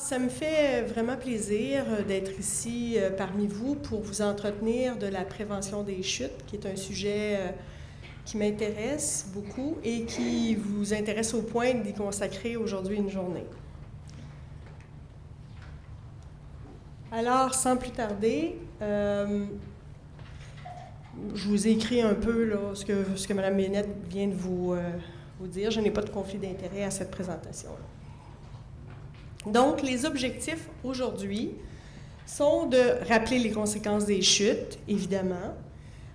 Ça me fait vraiment plaisir d'être ici parmi vous pour vous entretenir de la prévention des chutes, qui est un sujet qui m'intéresse beaucoup et qui vous intéresse au point d'y consacrer aujourd'hui une journée. Alors, sans plus tarder, je vous ai écrit un peu là, ce que Mme Bennett vient de vous dire. Je n'ai pas de conflit d'intérêt à cette présentation-là. Donc, les objectifs aujourd'hui sont de rappeler les conséquences des chutes, évidemment,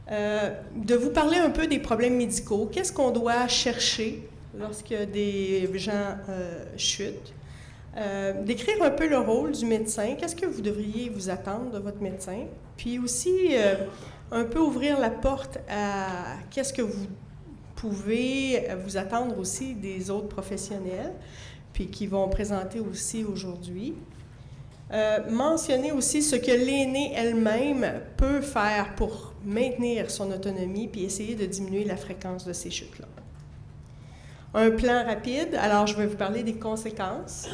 de vous parler un peu des problèmes médicaux, qu'est-ce qu'on doit chercher lorsque des gens chutent, décrire un peu le rôle du médecin, qu'est-ce que vous devriez vous attendre de votre médecin, puis aussi un peu ouvrir la porte à qu'est-ce que vous pouvez vous attendre aussi des autres professionnels, puis qui vont présenter aussi aujourd'hui. Mentionner aussi ce que l'aînée elle-même peut faire pour maintenir son autonomie puis essayer de diminuer la fréquence de ces chutes-là. Un plan rapide, alors je vais vous parler des conséquences.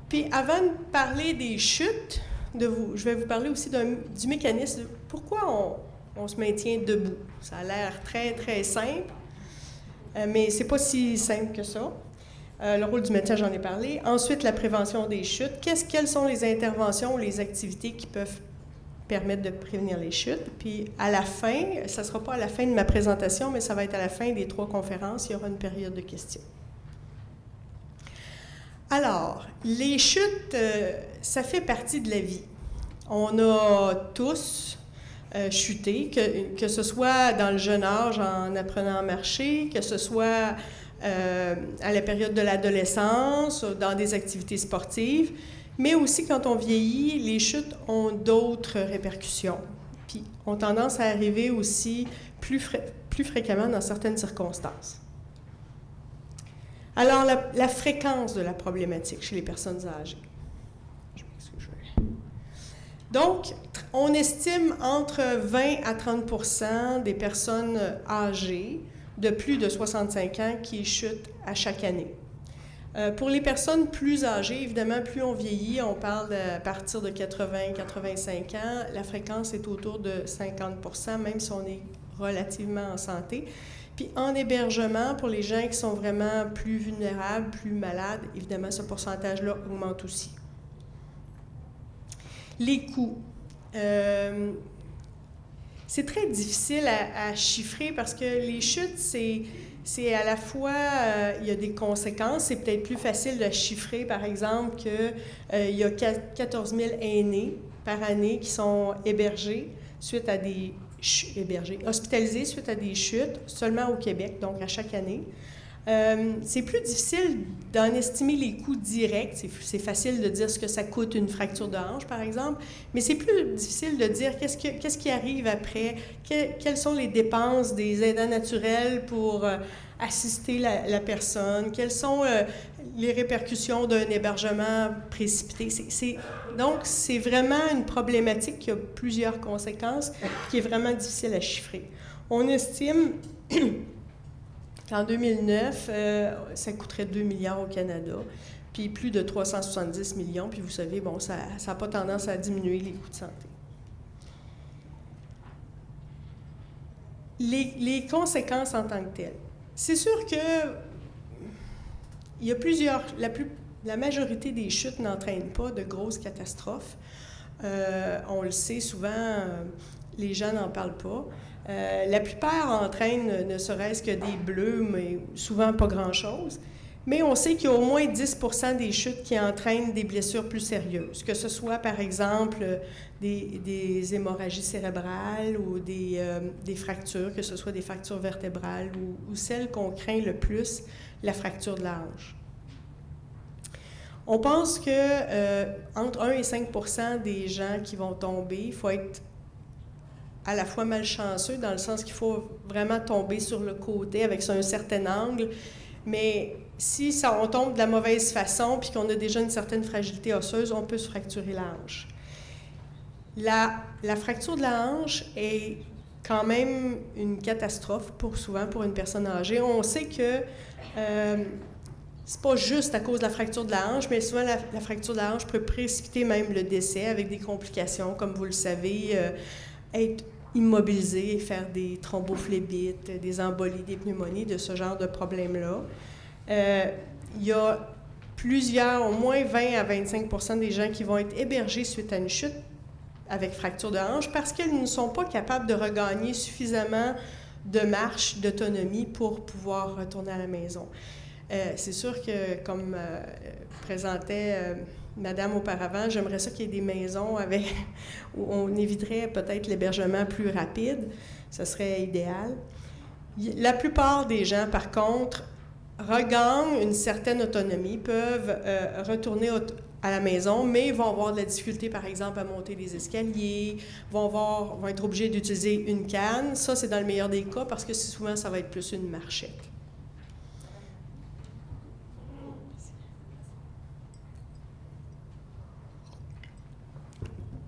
Puis avant de parler des chutes, je vais vous parler aussi du mécanisme, de pourquoi on se maintient debout. Ça a l'air très, très simple, mais c'est pas si simple que ça. Le rôle du médecin, j'en ai parlé. Ensuite, la prévention des chutes. Quelles sont les interventions ou les activités qui peuvent permettre de prévenir les chutes? Puis à la fin, ça ne sera pas à la fin de ma présentation, mais ça va être à la fin des 3 conférences, il y aura une période de questions. Alors, les chutes, ça fait partie de la vie. On a tous chuté, que ce soit dans le jeune âge en apprenant à marcher, que ce soit à la période de l'adolescence, dans des activités sportives, mais aussi quand on vieillit, les chutes ont d'autres répercussions, puis ont tendance à arriver aussi plus fréquemment dans certaines circonstances. Alors, la fréquence de la problématique chez les personnes âgées. Je m'excuse. Donc, on estime entre 20 à 30 des personnes âgées de plus de 65 ans qui chutent à chaque année. Pour les personnes plus âgées, évidemment, plus on vieillit, on parle à partir de 80-85 ans, la fréquence est autour de 50 même si on est relativement en santé. Puis en hébergement, pour les gens qui sont vraiment plus vulnérables, plus malades, évidemment, ce pourcentage-là augmente aussi. Les coûts. C'est très difficile à chiffrer parce que les chutes, c'est à la fois, il y a des conséquences. C'est peut-être plus facile de chiffrer, par exemple, qu'il y a 14 000 aînés par année qui sont hébergés suite à des hospitalisés suite à des chutes, seulement au Québec, donc à chaque année. C'est plus difficile d'en estimer les coûts directs. C'est facile de dire ce que ça coûte une fracture de hanche, par exemple, mais c'est plus difficile de dire qu'est-ce qui arrive après, quelles sont les dépenses des aidants naturels pour assister la personne, quelles sont les répercussions d'un hébergement précipité. Donc, c'est vraiment une problématique qui a plusieurs conséquences, qui est vraiment difficile à chiffrer. On estime qu'en 2009, ça coûterait 2 milliards au Canada, puis plus de 370 millions, puis vous savez, bon, ça n'a pas tendance à diminuer les coûts de santé. Les conséquences en tant que telles. C'est sûr que il y a la majorité des chutes n'entraînent pas de grosses catastrophes. On le sait souvent, les gens n'en parlent pas. La plupart entraînent ne serait-ce que des bleus, mais souvent pas grand-chose. Mais on sait qu'il y a au moins 10 des chutes qui entraînent des blessures plus sérieuses, que ce soit, par exemple, des hémorragies cérébrales ou des fractures, que ce soit des fractures vertébrales ou celles qu'on craint le plus, la fracture de la hanche. On pense que entre 1 et 5 des gens qui vont tomber, il faut être à la fois malchanceux, dans le sens qu'il faut vraiment tomber sur le côté avec un certain angle, mais si on tombe de la mauvaise façon puis qu'on a déjà une certaine fragilité osseuse, on peut se fracturer la hanche. La fracture de la hanche est quand même une catastrophe souvent pour une personne âgée. On sait que c'est pas juste à cause de la fracture de la hanche, mais souvent la fracture de la hanche peut précipiter même le décès avec des complications, comme vous le savez, être immobilisé, faire des thrombophlébite, des embolies, des pneumonies, de ce genre de problèmes-là. Il y a au moins 20 à 25 des gens qui vont être hébergés suite à une chute avec fracture de hanche parce qu'ils ne sont pas capables de regagner suffisamment de marche, d'autonomie pour pouvoir retourner à la maison. C'est sûr que, comme présentait Madame auparavant, j'aimerais ça qu'il y ait des maisons où on éviterait peut-être l'hébergement plus rapide. Ce serait idéal. La plupart des gens, par contre, regagnent une certaine autonomie, peuvent retourner à la maison, mais vont avoir de la difficulté, par exemple, à monter les escaliers, vont être obligés d'utiliser une canne. Ça, c'est dans le meilleur des cas, parce que souvent, ça va être plus une marchette.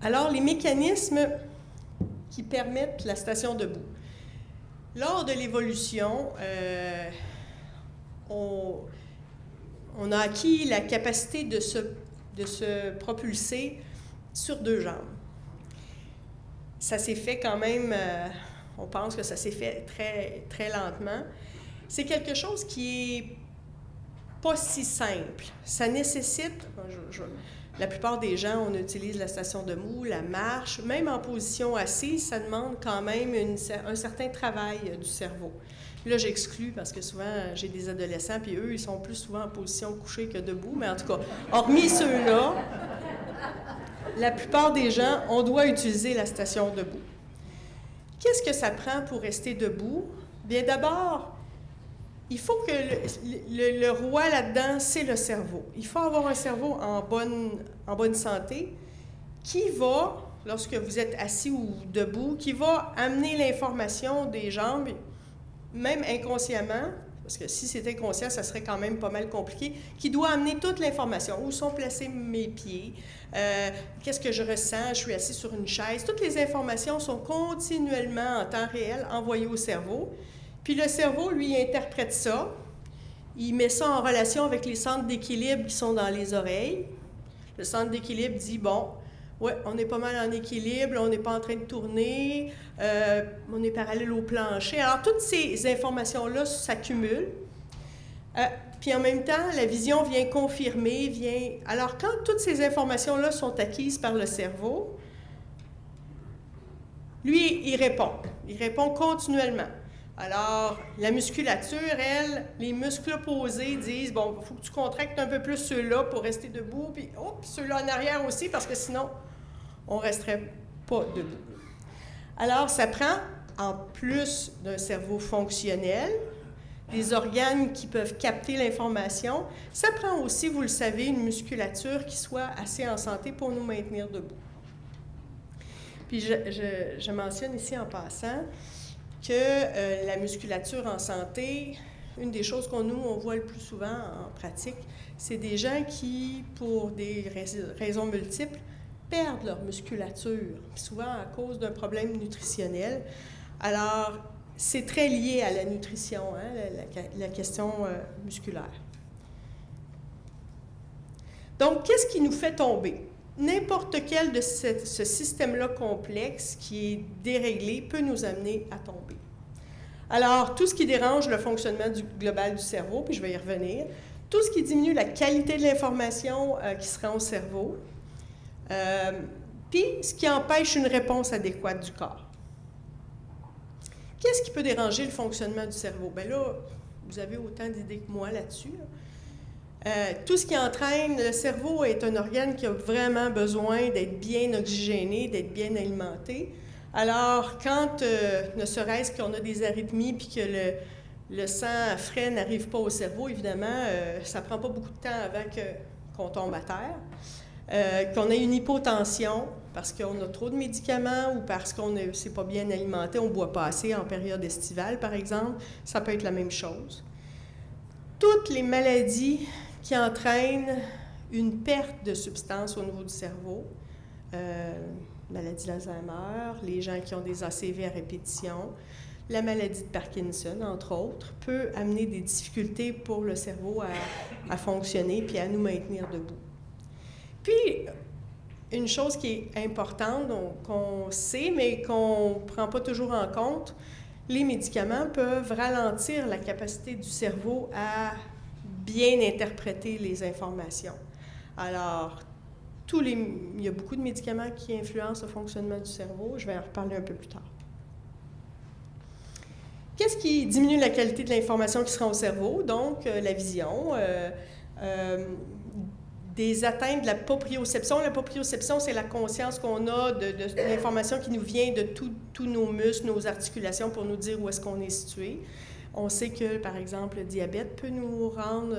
Alors, les mécanismes qui permettent la station debout. Lors de l'évolution, on a acquis la capacité de se propulser sur deux jambes. Ça s'est fait quand même, on pense que ça s'est fait très, très lentement. C'est quelque chose qui est pas si simple. Ça nécessite, la plupart des gens, on utilise la station debout, la marche, même en position assise, ça demande quand même un certain travail du cerveau. Là, j'exclus parce que souvent, j'ai des adolescents, puis eux, ils sont plus souvent en position couchée que debout, mais en tout cas, hormis ceux-là, la plupart des gens, on doit utiliser la station debout. Qu'est-ce que ça prend pour rester debout? Bien, d'abord, il faut que le roi là-dedans, c'est le cerveau. Il faut avoir un cerveau en bonne santé qui va, lorsque vous êtes assis ou debout, qui va amener l'information des jambes, même inconsciemment, parce que si c'était inconscient, ça serait quand même pas mal compliqué, qui doit amener toute l'information. Où sont placés mes pieds? Qu'est-ce que je ressens? Je suis assis sur une chaise. Toutes les informations sont continuellement en temps réel envoyées au cerveau. Puis le cerveau, lui, interprète ça. Il met ça en relation avec les centres d'équilibre qui sont dans les oreilles. Le centre d'équilibre dit, bon, ouais, on est pas mal en équilibre, on n'est pas en train de tourner, on est parallèle au plancher. Alors, toutes ces informations-là s'accumulent. Puis en même temps, la vision vient confirmer, Alors, quand toutes ces informations-là sont acquises par le cerveau, lui, il répond. Il répond continuellement. Alors, la musculature, elle, les muscles opposés disent, bon, il faut que tu contractes un peu plus ceux-là pour rester debout, puis ceux-là en arrière aussi, parce que sinon, on ne resterait pas debout. Alors, ça prend, en plus d'un cerveau fonctionnel, des organes qui peuvent capter l'information, ça prend aussi, vous le savez, une musculature qui soit assez en santé pour nous maintenir debout. Puis, je mentionne ici en passant que la musculature en santé, une des choses qu'on voit le plus souvent en pratique, c'est des gens qui, pour des raisons multiples, perdent leur musculature, souvent à cause d'un problème nutritionnel. Alors, c'est très lié à la nutrition, hein, la question musculaire. Donc, qu'est-ce qui nous fait tomber? N'importe quel de ce système-là complexe qui est déréglé peut nous amener à tomber. Alors, tout ce qui dérange le fonctionnement global du cerveau, puis je vais y revenir, tout ce qui diminue la qualité de l'information qui se rend au cerveau, puis ce qui empêche une réponse adéquate du corps. Qu'est-ce qui peut déranger le fonctionnement du cerveau? Bien là, vous avez autant d'idées que moi là-dessus. Tout ce qui entraîne, le cerveau est un organe qui a vraiment besoin d'être bien oxygéné, d'être bien alimenté. Alors, quand, ne serait-ce qu'on a des arythmies puis que le sang frais n'arrive pas au cerveau, évidemment, ça ne prend pas beaucoup de temps avant qu'on tombe à terre. Qu'on ait une hypotension parce qu'on a trop de médicaments ou parce qu'on ne s'est pas bien alimenté, on ne boit pas assez en période estivale, par exemple, ça peut être la même chose. Toutes les maladies qui entraînent une perte de substance au niveau du cerveau, maladie d'Alzheimer, les gens qui ont des ACV à répétition, La maladie de Parkinson, entre autres, peut amener des difficultés pour le cerveau à fonctionner puis à nous maintenir debout. Puis, une chose qui est importante, qu'on sait, mais qu'on ne prend pas toujours en compte, les médicaments peuvent ralentir la capacité du cerveau à bien interpréter les informations. Alors, il y a beaucoup de médicaments qui influencent le fonctionnement du cerveau. Je vais en reparler un peu plus tard. Qu'est-ce qui diminue la qualité de l'information qui se rend au cerveau? Donc, la vision, des atteintes de la proprioception. La proprioception, c'est la conscience qu'on a de l'information qui nous vient de tous nos muscles, nos articulations pour nous dire où est-ce qu'on est situé. On sait que, par exemple, le diabète peut nous rendre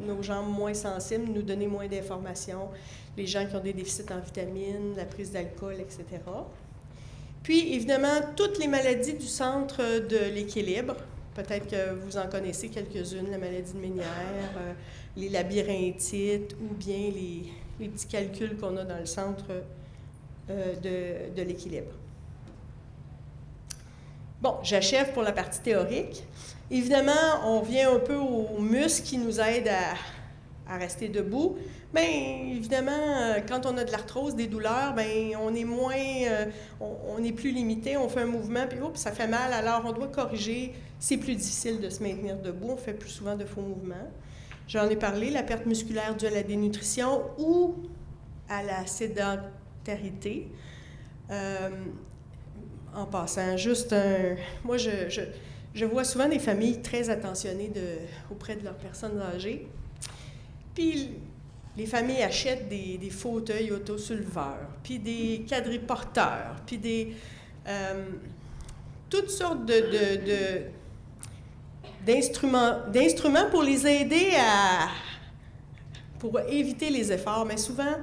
nos jambes moins sensibles, nous donner moins d'informations. Les gens qui ont des déficits en vitamines, la prise d'alcool, etc. Puis, évidemment, toutes les maladies du centre de l'équilibre. Peut-être que vous en connaissez quelques-unes, la maladie de Ménière, les labyrinthites ou bien les petits calculs qu'on a dans le centre de l'équilibre. Bon, j'achève pour la partie théorique. Évidemment, on revient un peu aux muscles qui nous aident à rester debout. Bien, évidemment, quand on a de l'arthrose, des douleurs, bien, on est moins, on est plus limité, on fait un mouvement, puis oups, ça fait mal, alors on doit corriger. C'est plus difficile de se maintenir debout, on fait plus souvent de faux mouvements. J'en ai parlé, la perte musculaire due à la dénutrition ou à la sédentarité. En passant, moi, je vois souvent des familles très attentionnées auprès de leurs personnes âgées. Puis, les familles achètent des fauteuils autosouleveurs, puis des quadriporteurs, puis toutes sortes d'instruments pour les aider pour éviter les efforts. Mais souvent,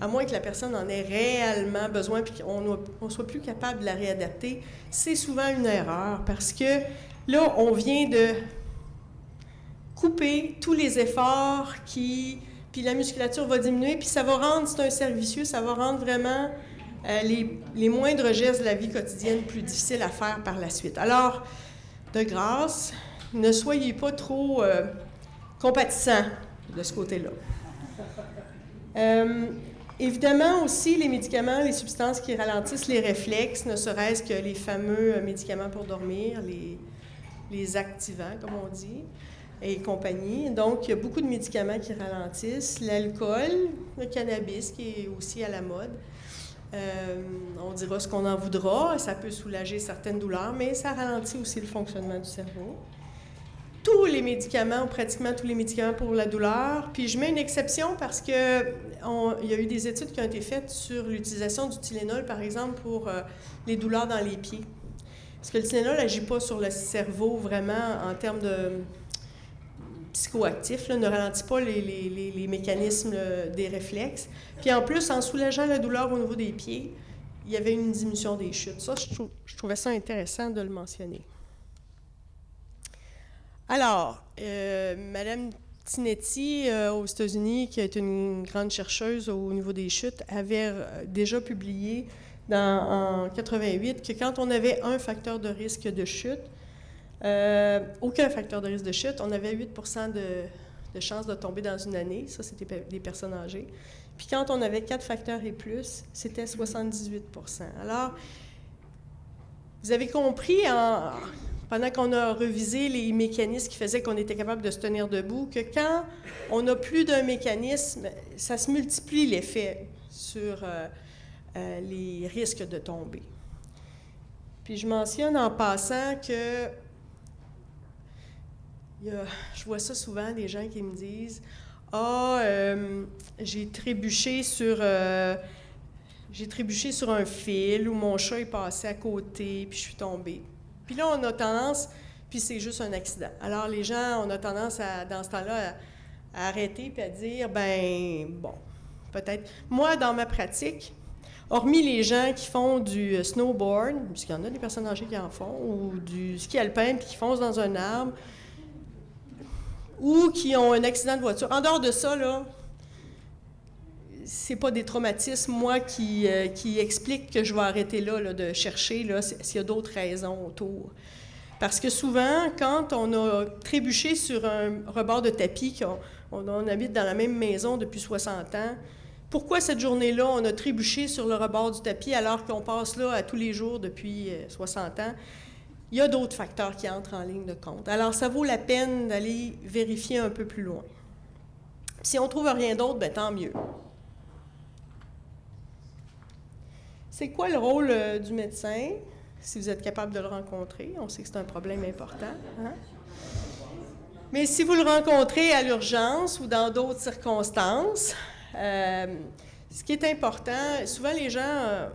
à moins que la personne en ait réellement besoin et qu'on ne soit plus capable de la réadapter, c'est souvent une erreur parce que là, on vient de couper tous les efforts puis la musculature va diminuer, puis ça va rendre, c'est un cercle vicieux, ça va rendre vraiment les moindres gestes de la vie quotidienne plus difficiles à faire par la suite. Alors, de grâce, ne soyez pas trop compatissants de ce côté-là. Évidemment aussi, les médicaments, les substances qui ralentissent les réflexes, ne serait-ce que les fameux médicaments pour dormir, les activants, comme on dit, et compagnie. Donc, il y a beaucoup de médicaments qui ralentissent. L'alcool, le cannabis, qui est aussi à la mode. On dira ce qu'on en voudra, ça peut soulager certaines douleurs, mais ça ralentit aussi le fonctionnement du cerveau. Tous les médicaments, ou pratiquement tous les médicaments pour la douleur. Puis je mets une exception parce qu'il y a eu des études qui ont été faites sur l'utilisation du Tylenol, par exemple, pour les douleurs dans les pieds. Parce que le Tylenol n'agit pas sur le cerveau vraiment en termes de psychoactif, ne ralentit pas les mécanismes des réflexes. Puis en plus, en soulageant la douleur au niveau des pieds, il y avait une diminution des chutes. Ça, je trouvais ça intéressant de le mentionner. Alors, Mme Tinetti, aux États-Unis, qui est une grande chercheuse au niveau des chutes, avait déjà publié en 88 que quand on avait un facteur de risque de chute, aucun facteur de risque de chute, on avait 8 de chances de tomber dans une année. Ça, c'était des personnes âgées. Puis quand on avait 4 facteurs et plus, c'était 78 %. Alors, vous avez compris, pendant qu'on a revisé les mécanismes qui faisaient qu'on était capable de se tenir debout, que quand on n'a plus d'un mécanisme, ça se multiplie l'effet sur les risques de tomber. Puis je mentionne en passant que je vois ça souvent, des gens qui me disent « Ah, j'ai trébuché sur un fil ou mon chat est passé à côté, puis je suis tombée. » Puis là, on a tendance, puis c'est juste un accident. Alors les gens, on a tendance, dans ce temps-là, à arrêter puis à dire « Ben, bon, peut-être. » Moi, dans ma pratique, hormis les gens qui font du snowboard, puisqu'il y en a des personnes âgées qui en font, ou du ski alpin puis qui foncent dans un arbre, ou qui ont un accident de voiture. En dehors de ça, là, c'est pas des traumatismes, moi, qui expliquent que je vais arrêter là, de chercher là, s'il y a d'autres raisons autour. Parce que souvent, quand on a trébuché sur un rebord de tapis, on habite dans la même maison depuis 60 ans, pourquoi cette journée-là, on a trébuché sur le rebord du tapis alors qu'on passe là à tous les jours depuis 60 ans? Il y a d'autres facteurs qui entrent en ligne de compte. Alors, ça vaut la peine d'aller vérifier un peu plus loin. Si on ne trouve rien d'autre, bien, tant mieux. C'est quoi le rôle du médecin? Si vous êtes capable de le rencontrer, on sait que c'est un problème important. Hein? Mais si vous le rencontrez à l'urgence ou dans d'autres circonstances, ce qui est important, souvent les gens,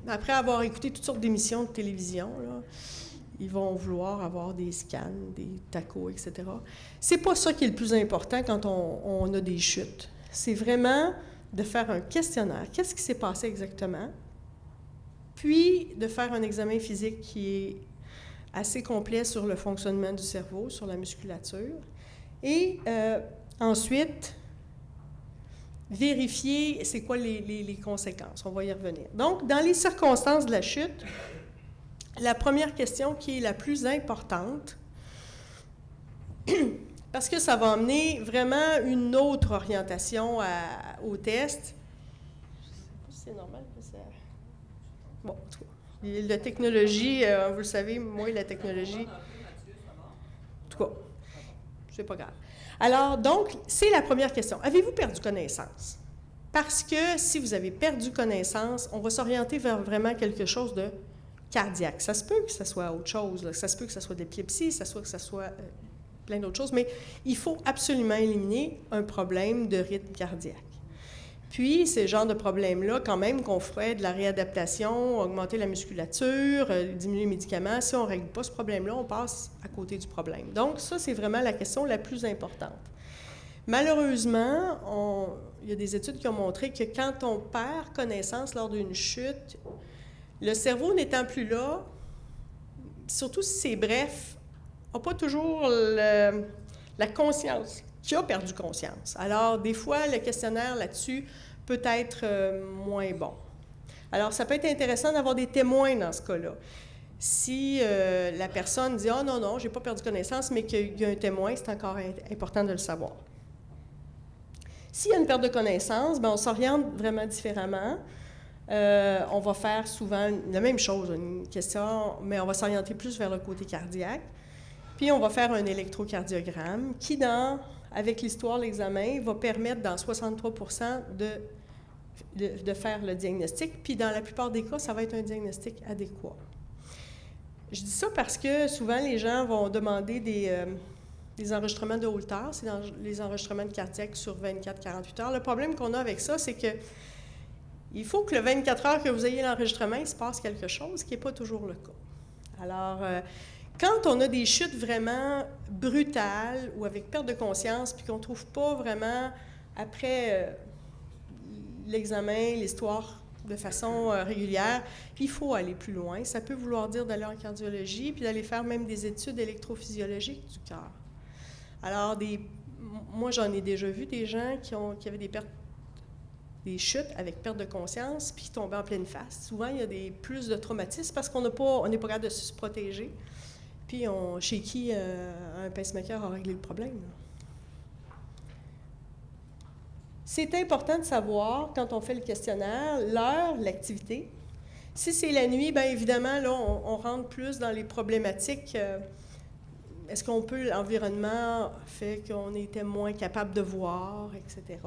après avoir écouté toutes sortes d'émissions de télévision, là, ils vont vouloir avoir des scans, des tacos, etc. C'est pas ça qui est le plus important quand on a des chutes. C'est vraiment de faire un questionnaire. Qu'est-ce qui s'est passé exactement? Puis de faire un examen physique qui est assez complet sur le fonctionnement du cerveau, sur la musculature. Et ensuite, vérifier c'est quoi les conséquences. On va y revenir. Donc, dans les circonstances de la chute, la première question qui est la plus importante, parce que ça va amener vraiment une autre orientation au test. Je ne sais pas si c'est normal que ça... Bon, en tout cas, la technologie, vous le savez, moi, la technologie... En tout cas, c'est pas grave. Alors, donc, c'est la première question. Avez-vous perdu connaissance? Parce que si vous avez perdu connaissance, on va s'orienter vers vraiment quelque chose de cardiaque. Ça se peut que ce soit autre chose, là. Ça se peut que ce soit de l'épilepsie, ça se peut que ce soit plein d'autres choses, mais il faut absolument éliminer un problème de rythme cardiaque. Puis, c'est le genre de problème-là, quand même, qu'on ferait de la réadaptation, augmenter la musculature, diminuer les médicaments. Si on ne règle pas ce problème-là, on passe à côté du problème. Donc, ça, c'est vraiment la question la plus importante. Malheureusement, il y a des études qui ont montré que quand on perd connaissance lors d'une chute, le cerveau n'étant plus là, surtout si c'est bref, n'a pas toujours la conscience, qui a perdu conscience. Alors, des fois, le questionnaire là-dessus peut être moins bon. Alors, ça peut être intéressant d'avoir des témoins dans ce cas-là. Si la personne dit « Ah non, je n'ai pas perdu connaissance », mais qu'il y a un témoin, c'est encore important de le savoir. S'il y a une perte de connaissance, bien, on s'oriente vraiment différemment. On va faire souvent la même chose, une question, mais on va s'orienter plus vers le côté cardiaque. Puis, on va faire un électrocardiogramme qui, avec l'histoire, l'examen, va permettre dans 63 % de faire le diagnostic. Puis, dans la plupart des cas, ça va être un diagnostic adéquat. Je dis ça parce que souvent, les gens vont demander des enregistrements de Holter, c'est dans les enregistrements de cardiaque sur 24-48 heures. Le problème qu'on a avec ça, c'est que il faut que le 24 heures que vous ayez l'enregistrement, il se passe quelque chose, ce qui n'est pas toujours le cas. Alors, quand on a des chutes vraiment brutales ou avec perte de conscience, puis qu'on ne trouve pas vraiment, après l'examen, l'histoire de façon régulière, puis il faut aller plus loin. Ça peut vouloir dire d'aller en cardiologie, puis d'aller faire même des études électrophysiologiques du cœur. Alors, moi, j'en ai déjà vu des gens qui avaient des chutes avec perte de conscience, puis qui tombaient en pleine face. Souvent, il y a plus de traumatismes parce qu'on n'est pas capable de se protéger. Puis, chez qui un pacemaker a réglé le problème. C'est important de savoir, quand on fait le questionnaire, l'heure, l'activité. Si c'est la nuit, bien évidemment, là, on rentre plus dans les problématiques. Est-ce qu'on peut, l'environnement fait qu'on était moins capable de voir, etc.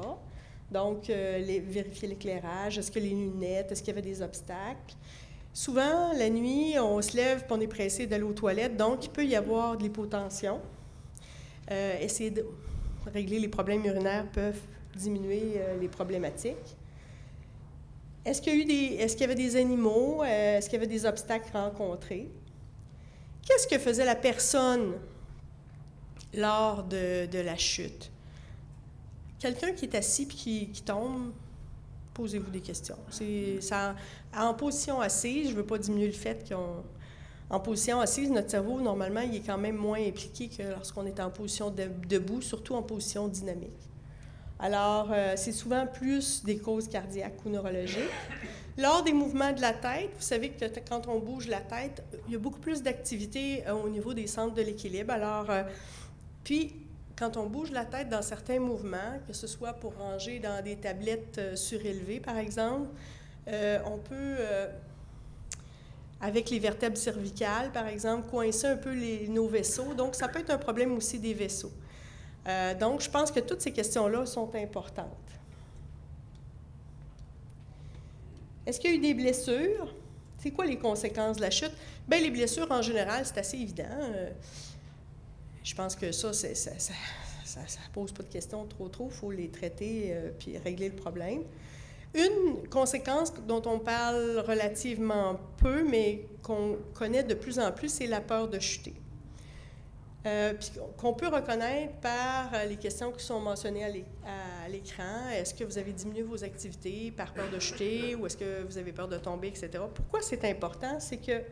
Donc, vérifier l'éclairage, est-ce que les lunettes, est-ce qu'il y avait des obstacles. Souvent, la nuit, on se lève et on est pressé d'aller aux toilettes, donc il peut y avoir de l'hypotension. Essayer de régler les problèmes urinaires peuvent diminuer les problématiques. Est-ce qu'il y avait des animaux? Est-ce qu'il y avait des obstacles rencontrés? Qu'est-ce que faisait la personne lors de la chute? Quelqu'un qui est assis et qui tombe, posez-vous des questions. En position assise, je ne veux pas diminuer le fait qu'en position assise, notre cerveau, normalement, il est quand même moins impliqué que lorsqu'on est en position debout, surtout en position dynamique. Alors, c'est souvent plus des causes cardiaques ou neurologiques. Lors des mouvements de la tête, vous savez que quand on bouge la tête, il y a beaucoup plus d'activité au niveau des centres de l'équilibre. Alors, puis, quand on bouge la tête dans certains mouvements, que ce soit pour ranger dans des tablettes surélevées, par exemple, on peut, avec les vertèbres cervicales, par exemple, coincer un peu nos vaisseaux. Donc, ça peut être un problème aussi des vaisseaux. Donc, je pense que toutes ces questions-là sont importantes. Est-ce qu'il y a eu des blessures? C'est quoi les conséquences de la chute? Bien, les blessures, en général, c'est assez évident. Je pense que ça pose pas de questions trop. Il faut les traiter puis régler le problème. Une conséquence dont on parle relativement peu, mais qu'on connaît de plus en plus, c'est la peur de chuter. Puis qu'on peut reconnaître par les questions qui sont mentionnées à l'écran. Est-ce que vous avez diminué vos activités par peur de chuter ou est-ce que vous avez peur de tomber, etc. Pourquoi c'est important? C'est que,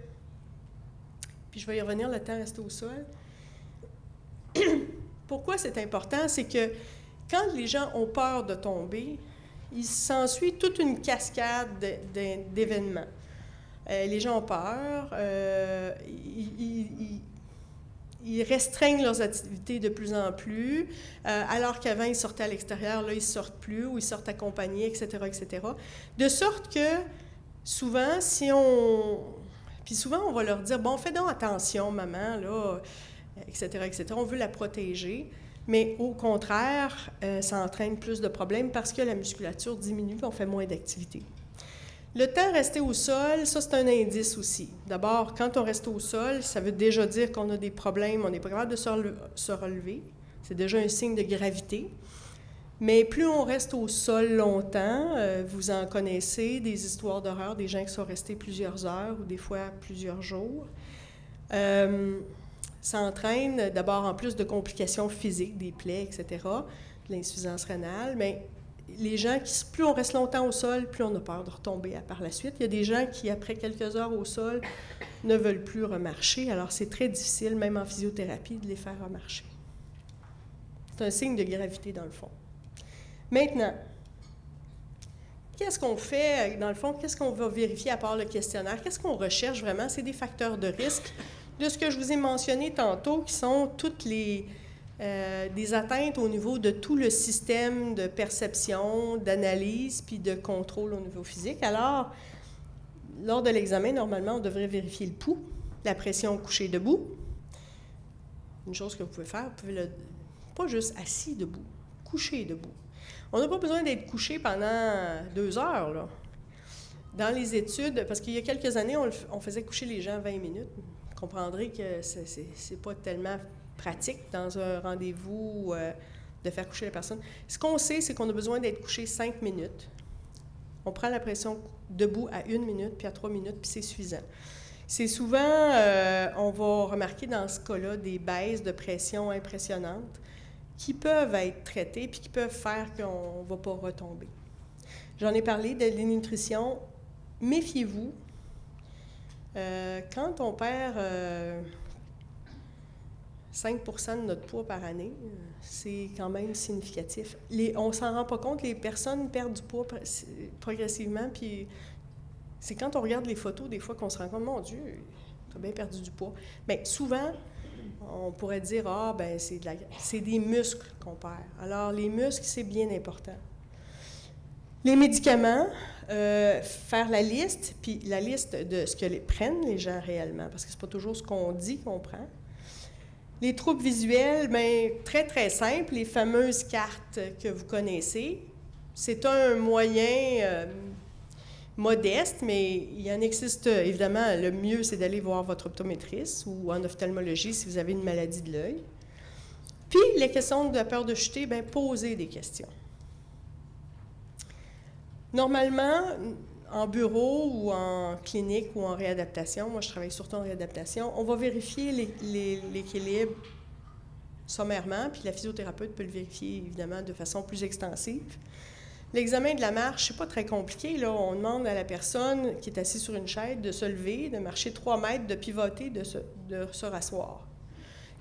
puis je vais y revenir, le temps reste au sol. Pourquoi c'est important? C'est que quand les gens ont peur de tomber, il s'ensuit toute une cascade d'événements. Les gens ont peur, ils restreignent leurs activités de plus en plus, alors qu'avant, ils sortaient à l'extérieur, là, ils ne sortent plus, ou ils sortent accompagnés, etc., etc. De sorte que, souvent, Puis souvent, on va leur dire, bon, fais donc attention, maman, là, etc., etc. On veut la protéger, mais au contraire, ça entraîne plus de problèmes parce que la musculature diminue et on fait moins d'activité. Le temps resté au sol, ça, c'est un indice aussi. D'abord, quand on reste au sol, ça veut déjà dire qu'on a des problèmes, on n'est pas capable de se relever. C'est déjà un signe de gravité. Mais plus on reste au sol longtemps, vous en connaissez, des histoires d'horreur, des gens qui sont restés plusieurs heures ou des fois plusieurs jours. Ça entraîne d'abord en plus de complications physiques, des plaies, etc., de l'insuffisance rénale, mais les gens plus on reste longtemps au sol, plus on a peur de retomber par la suite. Il y a des gens qui, après quelques heures au sol, ne veulent plus remarcher. Alors, c'est très difficile, même en physiothérapie, de les faire remarcher. C'est un signe de gravité, dans le fond. Maintenant, qu'est-ce qu'on fait, dans le fond? Qu'est-ce qu'on va vérifier à part le questionnaire? Qu'est-ce qu'on recherche vraiment? C'est des facteurs de risque de ce que je vous ai mentionné tantôt, qui sont toutes des atteintes au niveau de tout le système de perception, d'analyse, puis de contrôle au niveau physique. Alors, lors de l'examen, normalement, on devrait vérifier le pouls, la pression couché debout. Une chose que vous pouvez faire, vous pouvez pas juste assis debout, couché debout. On n'a pas besoin d'être couché pendant 2 heures, là. Dans les études, parce qu'il y a quelques années, on faisait coucher les gens 20 minutes. Vous comprendrez que c'est pas tellement pratique dans un rendez-vous de faire coucher la personne. Ce qu'on sait, c'est qu'on a besoin d'être couché 5 minutes. On prend la pression debout à 1 minute, puis à 3 minutes, puis c'est suffisant. C'est souvent, on va remarquer dans ce cas-là, des baisses de pression impressionnantes qui peuvent être traitées, puis qui peuvent faire qu'on ne va pas retomber. J'en ai parlé de l'innutrition. Méfiez-vous. Quand on perd 5 de notre poids par année, c'est quand même significatif. On ne s'en rend pas compte, les personnes perdent du poids progressivement, puis c'est quand on regarde les photos, des fois, qu'on se rend compte, mon Dieu, tu as bien perdu du poids. Bien, souvent, on pourrait dire, c'est des muscles qu'on perd. Alors, les muscles, c'est bien important. Les médicaments, faire la liste, puis la liste de ce que prennent les gens réellement, parce que c'est pas toujours ce qu'on dit qu'on prend. Les troubles visuels, bien, très, très simple, les fameuses cartes que vous connaissez. C'est un moyen modeste, mais il en existe, évidemment, le mieux, c'est d'aller voir votre optométriste ou en ophtalmologie si vous avez une maladie de l'œil. Puis, les questions de la peur de chuter, bien, posez des questions. Normalement, en bureau ou en clinique ou en réadaptation, moi je travaille surtout en réadaptation, on va vérifier l'équilibre sommairement, puis la physiothérapeute peut le vérifier évidemment de façon plus extensive. L'examen de la marche, c'est pas très compliqué, là. On demande à la personne qui est assise sur une chaise de se lever, de marcher 3 mètres, de pivoter, de se rasseoir.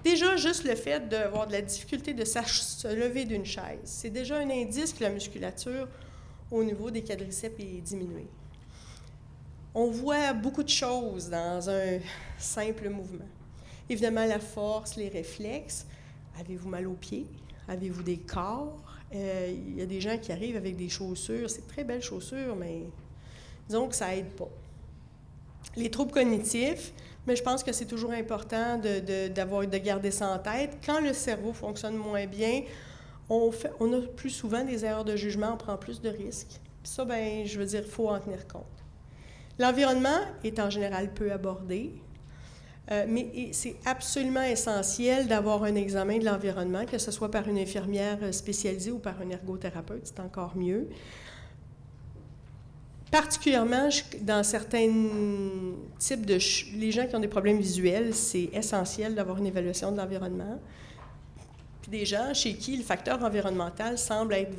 Déjà, juste le fait d'avoir de la difficulté de se lever d'une chaise, c'est déjà un indice que la musculature au niveau des quadriceps est diminuée. On voit beaucoup de choses dans un simple mouvement. Évidemment, la force, les réflexes. Avez-vous mal aux pieds? Avez-vous des corps? Il y a des gens qui arrivent avec des chaussures, c'est de très belles chaussures, mais disons que ça n'aide pas. Les troubles cognitifs, mais je pense que c'est toujours important de garder ça en tête. Quand le cerveau fonctionne moins bien, on a plus souvent des erreurs de jugement, on prend plus de risques. Puis ça, bien, je veux dire, il faut en tenir compte. L'environnement est en général peu abordé, mais c'est absolument essentiel d'avoir un examen de l'environnement, que ce soit par une infirmière spécialisée ou par un ergothérapeute, c'est encore mieux. Particulièrement dans certains types les gens qui ont des problèmes visuels, c'est essentiel d'avoir une évaluation de l'environnement. Puis des gens chez qui le facteur environnemental semble être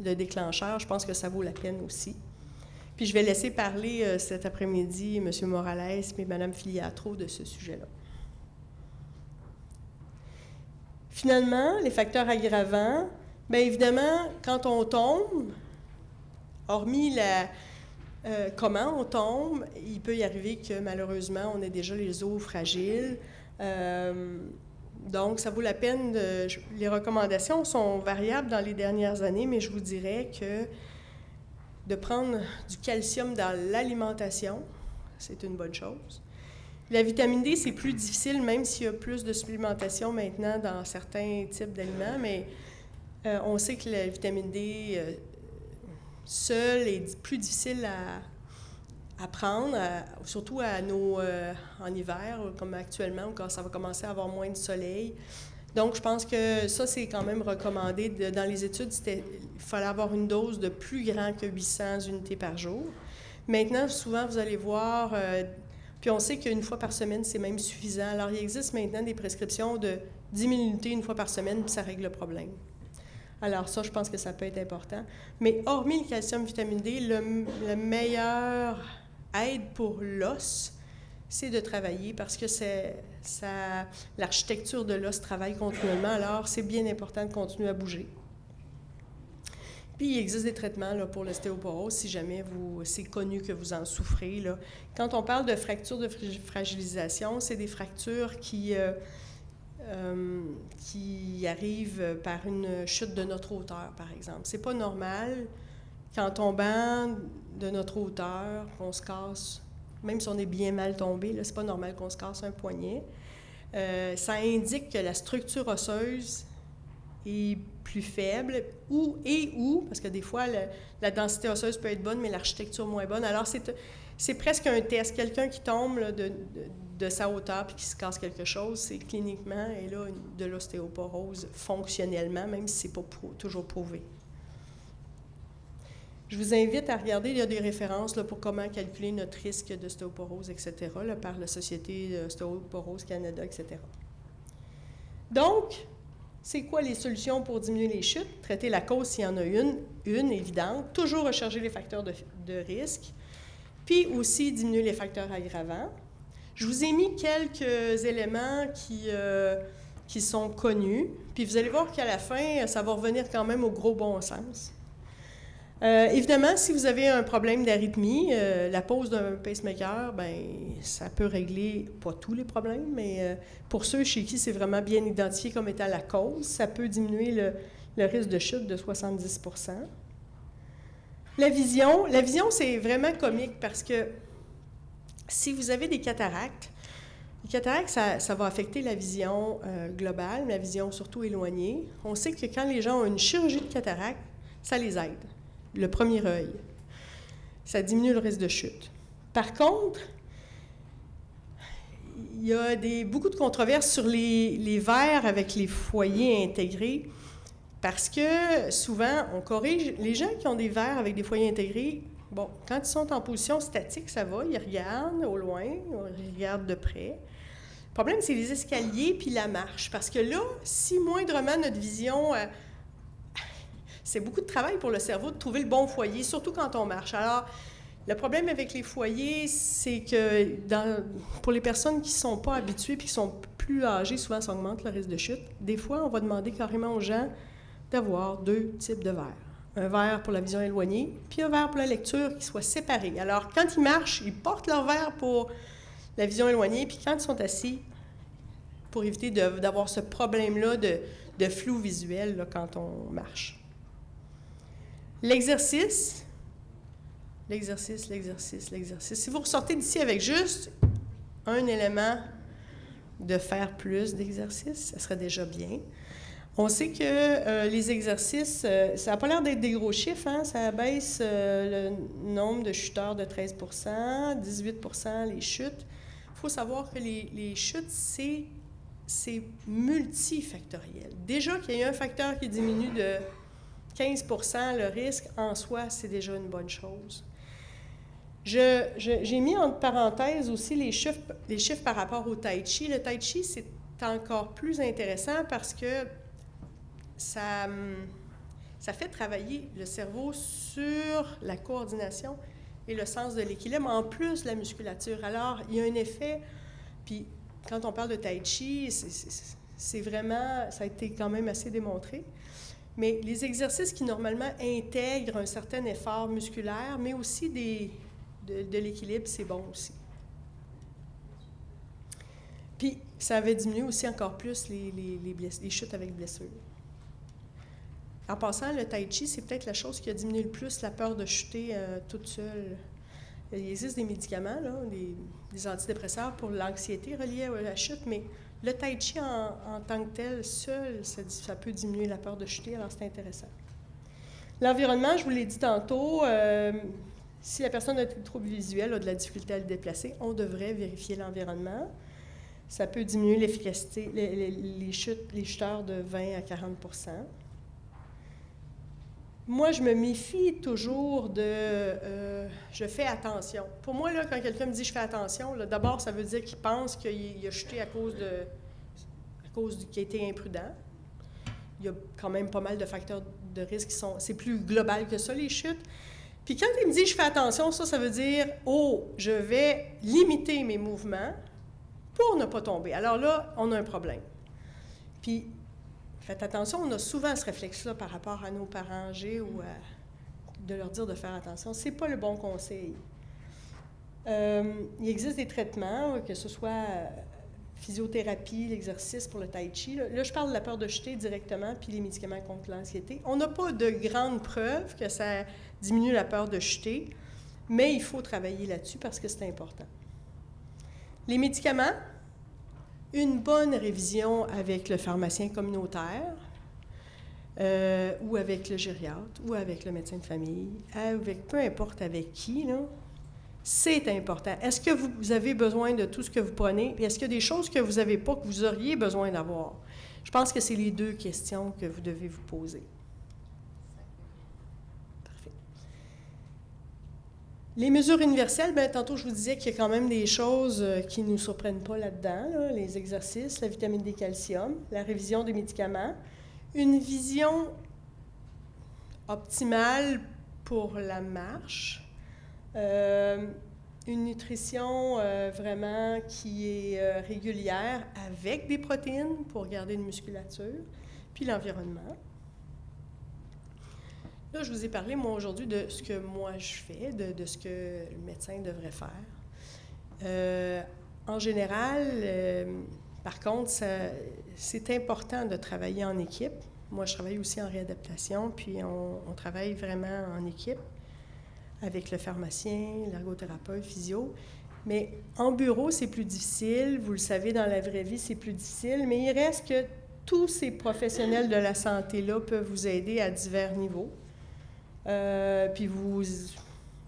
le déclencheur, je pense que ça vaut la peine aussi. Puis je vais laisser parler cet après-midi M. Morales et Mme Filiatro de ce sujet-là. Finalement, les facteurs aggravants, bien évidemment, quand on tombe, hormis comment on tombe, il peut y arriver que malheureusement, on ait déjà les os fragiles. Donc, ça vaut la peine les recommandations sont variables dans les dernières années, mais je vous dirais que de prendre du calcium dans l'alimentation, c'est une bonne chose. La vitamine D, c'est plus difficile, même s'il y a plus de supplémentation maintenant dans certains types d'aliments, mais on sait que la vitamine D seule est plus difficile à prendre, surtout en hiver, comme actuellement, quand ça va commencer à avoir moins de soleil. Donc, je pense que ça, c'est quand même recommandé. Dans les études, il fallait avoir une dose de plus grand que 800 unités par jour. Maintenant, souvent, vous allez voir, puis on sait qu'une fois par semaine, c'est même suffisant. Alors, il existe maintenant des prescriptions de 10 000 unités une fois par semaine, puis ça règle le problème. Alors ça, je pense que ça peut être important. Mais hormis le calcium, vitamine D, le meilleur aide pour l'os, c'est de travailler parce que l'architecture de l'os travaille continuellement, alors c'est bien important de continuer à bouger. Puis il existe des traitements là, pour l'ostéoporose, si jamais c'est connu que vous en souffrez. Là. Quand on parle de fractures de fragilisation, c'est des fractures qui arrivent par une chute de notre hauteur, par exemple. C'est pas normal qu'en tombant de notre hauteur, qu'on se casse. Même si on est bien mal tombé, là, c'est pas normal qu'on se casse un poignet. Ça indique que la structure osseuse est plus faible ou, parce que des fois, la densité osseuse peut être bonne, mais l'architecture moins bonne. Alors, c'est presque un test. Quelqu'un qui tombe là, de sa hauteur puis qui se casse quelque chose, c'est cliniquement, et là, de l'ostéoporose fonctionnellement, même si c'est pas toujours prouvé. Je vous invite à regarder, il y a des références là, pour comment calculer notre risque d'ostéoporose, etc., là, par la Société d'ostéoporose Canada, etc. Donc, c'est quoi les solutions pour diminuer les chutes? Traiter la cause s'il y en a une évidente. Toujours rechercher les facteurs de risque. Puis aussi diminuer les facteurs aggravants. Je vous ai mis quelques éléments qui sont connus. Puis vous allez voir qu'à la fin, ça va revenir quand même au gros bon sens. Évidemment, si vous avez un problème d'arythmie, la pose d'un pacemaker, bien, ça peut régler pas tous les problèmes, mais pour ceux chez qui c'est vraiment bien identifié comme étant la cause, ça peut diminuer le risque de chute de 70 %. La vision, c'est vraiment comique parce que si vous avez des cataractes, les cataractes, ça va affecter la vision globale, la vision surtout éloignée. On sait que quand les gens ont une chirurgie de cataracte, ça les aide. Le premier œil. Ça diminue le risque de chute. Par contre, il y a beaucoup de controverses sur les verres avec les foyers intégrés parce que souvent, on corrige. Les gens qui ont des verres avec des foyers intégrés, bon, quand ils sont en position statique, ça va, ils regardent au loin, ils regardent de près. Le problème, c'est les escaliers puis la marche. Parce que là, si moindrement notre vision... c'est beaucoup de travail pour le cerveau de trouver le bon foyer, surtout quand on marche. Alors, Le problème avec les foyers, c'est que pour les personnes qui ne sont pas habituées et qui sont plus âgées, souvent ça augmente le risque de chute. Des fois, on va demander carrément aux gens d'avoir 2 types de verres. Un verre pour la vision éloignée, puis un verre pour la lecture qui soit séparé. Alors, quand ils marchent, ils portent leur verre pour la vision éloignée, puis quand ils sont assis, pour éviter d'avoir ce problème-là de flou visuel là, quand on marche. L'exercice. Si vous ressortez d'ici avec juste un élément de faire plus d'exercices, ça serait déjà bien. On sait que les exercices, ça n'a pas l'air d'être des gros chiffres, hein? Ça baisse le nombre de chuteurs de 13 %, 18 % les chutes. Il faut savoir que les chutes, c'est multifactoriel. Déjà qu'il y a un facteur qui diminue de 15 % le risque, en soi, c'est déjà une bonne chose. J'ai mis entre parenthèses aussi les chiffres par rapport au tai chi. Le tai chi, c'est encore plus intéressant parce que ça fait travailler le cerveau sur la coordination et le sens de l'équilibre, en plus de la musculature. Alors, il y a un effet, puis quand on parle de tai chi, c'est vraiment, ça a été quand même assez démontré, mais les exercices qui normalement intègrent un certain effort musculaire, mais aussi de l'équilibre, c'est bon aussi. Puis, ça avait diminué aussi encore plus les chutes avec blessure. En passant, le tai chi, c'est peut-être la chose qui a diminué le plus la peur de chuter toute seule. Il existe des médicaments, là, des antidépresseurs pour l'anxiété reliée à la chute, mais le tai chi en tant que tel, seul, ça peut diminuer la peur de chuter, alors c'est intéressant. L'environnement, je vous l'ai dit tantôt, si la personne a des troubles visuels, a de la difficulté à le déplacer, on devrait vérifier l'environnement. Ça peut diminuer l'efficacité, les chuteurs de 20 à 40 %. Moi, je me méfie toujours je fais attention. Pour moi, là, quand quelqu'un me dit « je fais attention », d'abord, ça veut dire qu'il pense qu'il a chuté à cause qu'il a été imprudent. Il y a quand même pas mal de facteurs de risque c'est plus global que ça, les chutes. Puis quand il me dit « je fais attention », ça veut dire « oh, je vais limiter mes mouvements pour ne pas tomber ». Alors là, on a un problème. Puis, faites attention, on a souvent ce réflexe-là par rapport à nos parents âgés ou de leur dire de faire attention. Ce n'est pas le bon conseil. Il existe des traitements, que ce soit physiothérapie, l'exercice pour le tai chi. Là, je parle de la peur de chuter directement, puis les médicaments contre l'anxiété. On n'a pas de grandes preuves que ça diminue la peur de chuter, mais il faut travailler là-dessus parce que c'est important. Les médicaments, une bonne révision avec le pharmacien communautaire ou avec le gériatre ou avec le médecin de famille, peu importe avec qui, là, c'est important. Est-ce que vous avez besoin de tout ce que vous prenez? Et est-ce qu'il y a des choses que vous n'avez pas, que vous auriez besoin d'avoir? Je pense que c'est les 2 questions que vous devez vous poser. Parfait. Les mesures universelles, bien, tantôt, je vous disais qu'il y a quand même des choses qui ne nous surprennent pas là-dedans, là, les exercices, la vitamine D, calcium, la révision des médicaments, une vision optimale pour la marche, une nutrition vraiment qui est régulière avec des protéines pour garder une musculature, puis l'environnement. Là, je vous ai parlé, moi, aujourd'hui, de ce que moi je fais, de ce que le médecin devrait faire. En général, par contre, c'est important de travailler en équipe. Moi, je travaille aussi en réadaptation, puis on travaille vraiment en équipe avec le pharmacien, l'ergothérapeute, physio. Mais en bureau, c'est plus difficile. Vous le savez, dans la vraie vie, c'est plus difficile. Mais il reste que tous ces professionnels de la santé-là peuvent vous aider à divers niveaux. Puis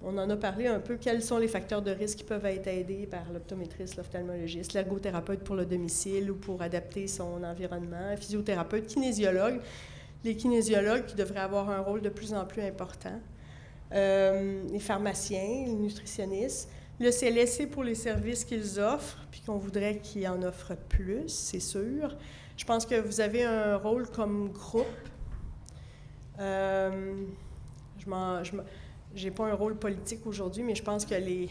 on en a parlé un peu, quels sont les facteurs de risque qui peuvent être aidés par l'optométriste, l'ophtalmologiste, l'ergothérapeute pour le domicile ou pour adapter son environnement, physiothérapeute, kinésiologue, les kinésiologues qui devraient avoir un rôle de plus en plus important, les pharmaciens, les nutritionnistes, le CLSC pour les services qu'ils offrent, puis qu'on voudrait qu'ils en offrent plus, c'est sûr. Je pense que vous avez un rôle comme groupe. j'ai pas un rôle politique aujourd'hui, mais je pense que les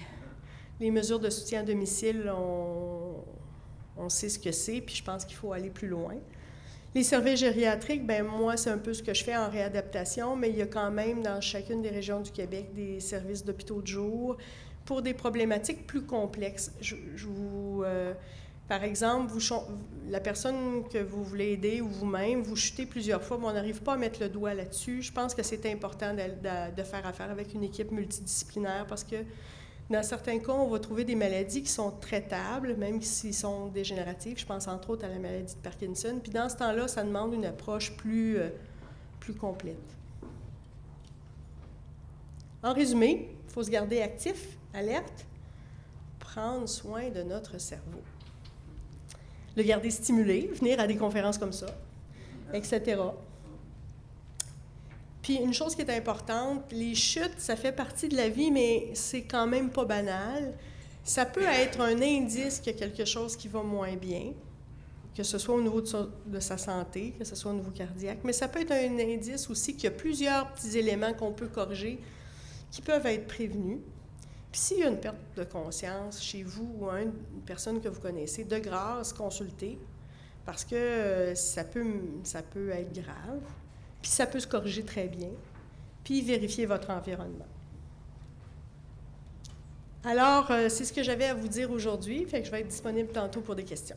mesures de soutien à domicile, on sait ce que c'est, puis je pense qu'il faut aller plus loin. Les services gériatriques, bien moi, c'est un peu ce que je fais en réadaptation, mais il y a quand même dans chacune des régions du Québec des services d'hôpitaux de jour pour des problématiques plus complexes. Par exemple, la personne que vous voulez aider ou vous-même, vous chutez plusieurs fois, mais on n'arrive pas à mettre le doigt là-dessus. Je pense que c'est important de faire affaire avec une équipe multidisciplinaire parce que dans certains cas, on va trouver des maladies qui sont traitables, même s'ils sont dégénératives. Je pense entre autres à la maladie de Parkinson. Puis dans ce temps-là, ça demande une approche plus complète. En résumé, il faut se garder actif, alerte, prendre soin de notre cerveau. Le garder stimulé, venir à des conférences comme ça, etc. Puis une chose qui est importante, les chutes, ça fait partie de la vie, mais c'est quand même pas banal. Ça peut être un indice qu'il y a quelque chose qui va moins bien, que ce soit au niveau de sa santé, que ce soit au niveau cardiaque, mais ça peut être un indice aussi qu'il y a plusieurs petits éléments qu'on peut corriger qui peuvent être prévenus. Puis s'il y a une perte de conscience chez vous ou une personne que vous connaissez, de grâce, consultez, parce que ça peut être grave. Puis ça peut se corriger très bien. Puis vérifier votre environnement. Alors, c'est ce que j'avais à vous dire aujourd'hui. Fait que je vais être disponible tantôt pour des questions.